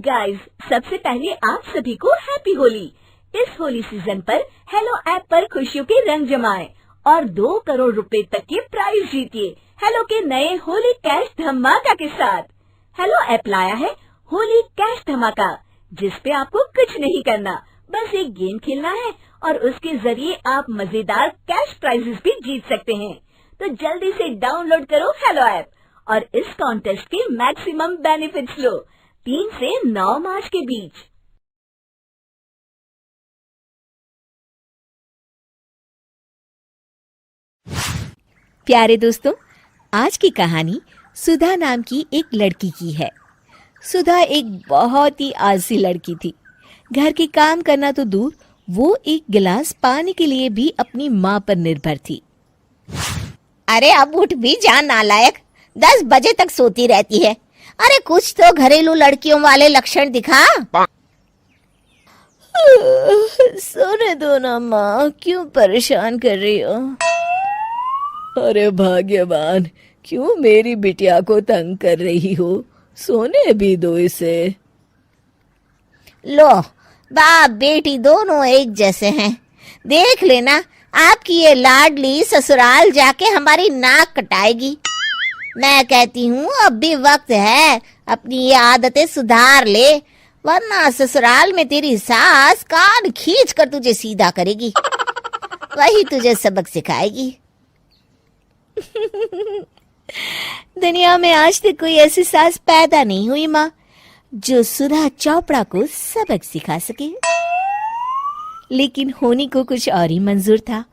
Guys, सबसे पहले आप सभी को हैप्पी होली। इस होली सीजन पर हेलो ऐप पर खुशियों के रंग जमाएं और 2 करोड़ रुपए तक के प्राइज जीतिए हेलो के नए होली कैश धमाका के साथ। हेलो ऐप लाया है होली कैश धमाका, जिस पे आपको कुछ नहीं करना, बस एक गेम खेलना है और उसके जरिए आप मजेदार कैश प्राइजेस भी जीत सकते हैं। तो जल्दी से डाउनलोड करो हेलो ऐप और इस कॉन्टेस्ट के मैक्सिमम बेनिफिट्स लो 3 से 9 मार्च के बीच। प्यारे दोस्तों, आज की कहानी सुधा नाम की एक लड़की की है। सुधा एक बहुत ही आलसी लड़की थी। घर के काम करना तो दूर, वो एक गिलास पानी के लिए भी अपनी माँ पर निर्भर थी। अरे अब उठ भी जा नालायक, 10 बजे तक सोती रहती है। अरे कुछ तो घरेलू लड़कियों वाले लक्षण दिखा। सोने दो ना माँ, क्यों परेशान कर रही हो? अरे भाग्यवान, क्यों मेरी बिटिया को तंग कर रही हो? सोने भी दो इसे। लो, बाप बेटी दोनों एक जैसे हैं। देख लेना, आपकी ये लाडली ससुराल जाके हमारी नाक कटाएगी। मैं कहती हूँ अब भी वक्त है, अपनी ये आदतें सुधार ले, वरना ससुराल में तेरी सास कान खींच कर तुझे सीधा करेगी। वही तुझे सबक सिखाएगी। दुनिया में आज तक कोई ऐसी सास पैदा नहीं हुई माँ, जो सुधा चोपड़ा को सबक सिखा सके। लेकिन होनी को कुछ और ही मंजूर था।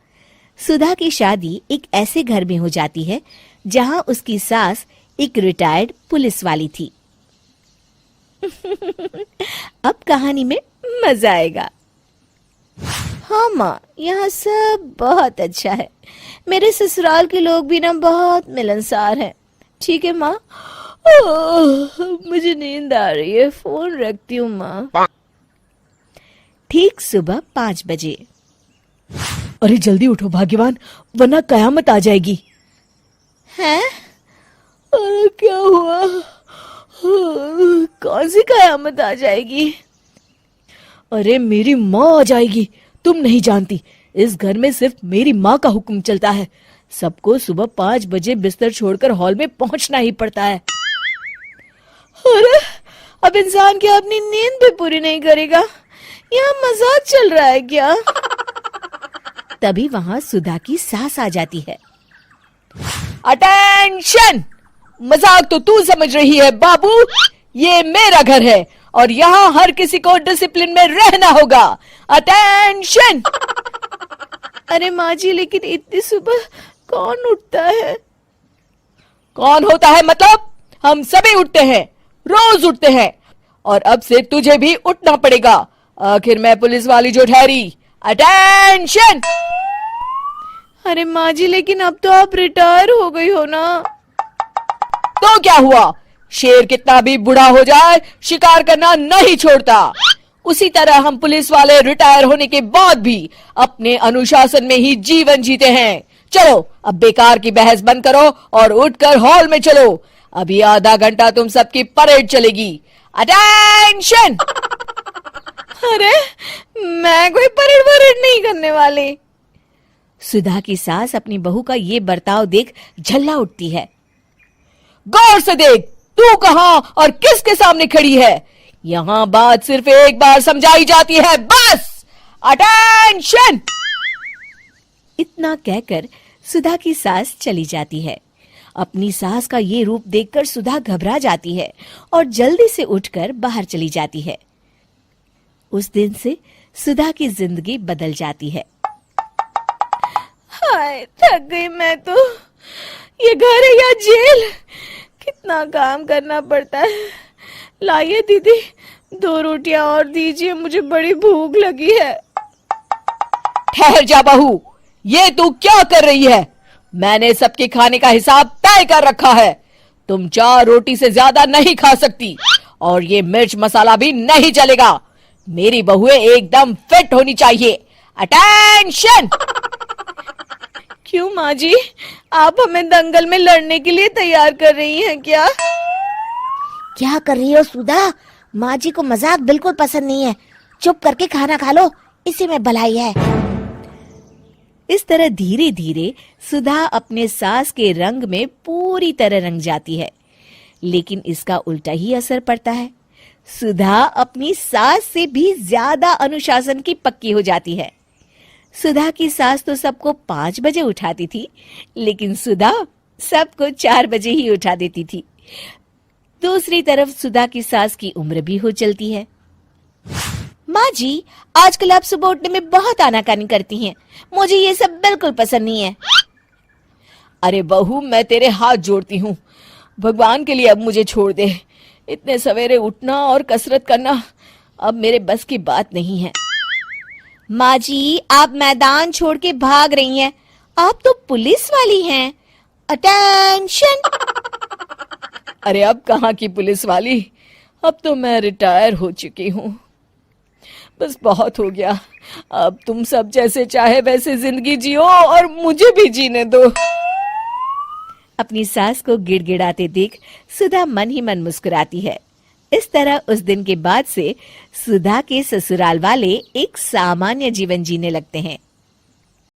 सुधा की शादी एक ऐसे घर में हो जाती है जहां उसकी सास एक रिटायर्ड पुलिस वाली थी। अब कहानी में मजा आएगा। हाँ माँ, यहाँ सब बहुत अच्छा है। मेरे ससुराल के लोग भी ना बहुत मिलनसार हैं। ठीक है माँ, मुझे नींद आ रही है, फोन रखती हूँ माँ। ठीक सुबह 5 बजे। अरे जल्दी उठो भाग्यवान, वरना कयामत आ जाएगी। हैं? अरे क्या हुआ? कौन सी कयामत आ जाएगी? अरे मेरी माँ आ जाएगी। तुम नहीं जानती, इस घर में सिर्फ मेरी माँ का हुक्म चलता है। सबको सुबह 5 बजे बिस्तर छोड़कर हॉल में पहुंचना ही पड़ता है। अरे अब इंसान क्या अपनी नींद भी पूरी नहीं करेगा? यहाँ मजाक चल रहा है क्या? तभी वहां सुधा की सास आ जाती है। अटेंशन! मजाक तो तू समझ रही है बाबू, ये मेरा घर है और यहाँ हर किसी को डिसिप्लिन में रहना होगा। अटेंशन! अरे माँ जी, लेकिन इतनी सुबह कौन उठता है? कौन होता है मतलब? हम सभी उठते हैं, रोज उठते हैं, और अब से तुझे भी उठना पड़ेगा। आखिर मैं पुलिस वाली जो ठहरी। अटेंशन! अरे माँ जी, लेकिन अब तो आप रिटायर हो गई हो ना। तो क्या हुआ? शेर कितना भी बूढ़ा हो जाए, शिकार करना नहीं छोड़ता। उसी तरह हम पुलिस वाले रिटायर होने के बाद भी अपने अनुशासन में ही जीवन जीते हैं। चलो अब बेकार की बहस बंद करो और उठकर हॉल में चलो। अभी आधा घंटा तुम सबकी परेड चलेगी। अटेंशन! अरे मैं कोई परेड नहीं करने वाली। सुधा की सास अपनी बहू का ये बर्ताव देख झल्ला उठती है। गौर से देख, तू कहां और किसके सामने खड़ी है? यहां बात सिर्फ एक बार समझाई जाती है, बस। अटेंशन! इतना कहकर सुधा की सास चली जाती है। अपनी सास का ये रूप देखकर सुधा घबरा जाती है और जल्दी से उठकर बाहर चली जाती है। उस दिन से सुधा की जिंदगी बदल जाती है। हाय, थक गई मैं तो। ये घर है या जेल? कितना काम करना पड़ता है। लाइए दीदी, 2 रोटियां और दीजिए, मुझे बड़ी भूख लगी है। ठहर जा बहू, ये तू क्या कर रही है? मैंने सबके खाने का हिसाब तय कर रखा है। तुम 4 रोटी से ज्यादा नहीं खा सकती और ये मिर्च मसाला भी नहीं चलेगा। मेरी बहुएं एकदम फिट होनी चाहिए। अटेंशन! क्यों माँ जी, आप हमें दंगल में लड़ने के लिए तैयार कर रही हैं क्या? क्या कर रही हो सुधा? माँ जी को मजाक बिल्कुल पसंद नहीं है। चुप करके खाना खा लो, इसी में भलाई है। इस तरह धीरे धीरे सुधा अपने सास के रंग में पूरी तरह रंग जाती है, लेकिन इसका उल्टा ही असर पड़ता है। सुधा अपनी सास से भी ज्यादा अनुशासन की पक्की हो जाती है। सुधा की सास तो सबको 5 बजे उठाती थी, लेकिन सुधा सबको 4 बजे ही उठा देती थी। दूसरी तरफ सुधा की सास की उम्र भी हो चलती है। माँ जी, आजकल आप सुबह उठने में बहुत आनाकानी करती हैं। मुझे ये सब बिल्कुल पसंद नहीं है। अरे बहू, मैं तेरे हाथ जोड़ती हूँ, भगवान के लिए अब मुझे छोड़ दे। इतने सवेरे उठना और कसरत करना अब मेरे बस की बात नहीं है। माँ जी, आप मैदान छोड़ के भाग रही हैं। आप तो पुलिस वाली हैं। अटेंशन! अरे अब कहाँ की पुलिस वाली, अब तो मैं रिटायर हो चुकी हूँ। बस बहुत हो गया, अब तुम सब जैसे चाहे वैसे जिंदगी जियो और मुझे भी जीने दो। अपनी सास को गिड़गिड़ाते देख सुधा मन ही मन मुस्कुराती है। इस तरह उस दिन के बाद से सुधा के ससुराल वाले एक सामान्य जीवन जीने लगते हैं।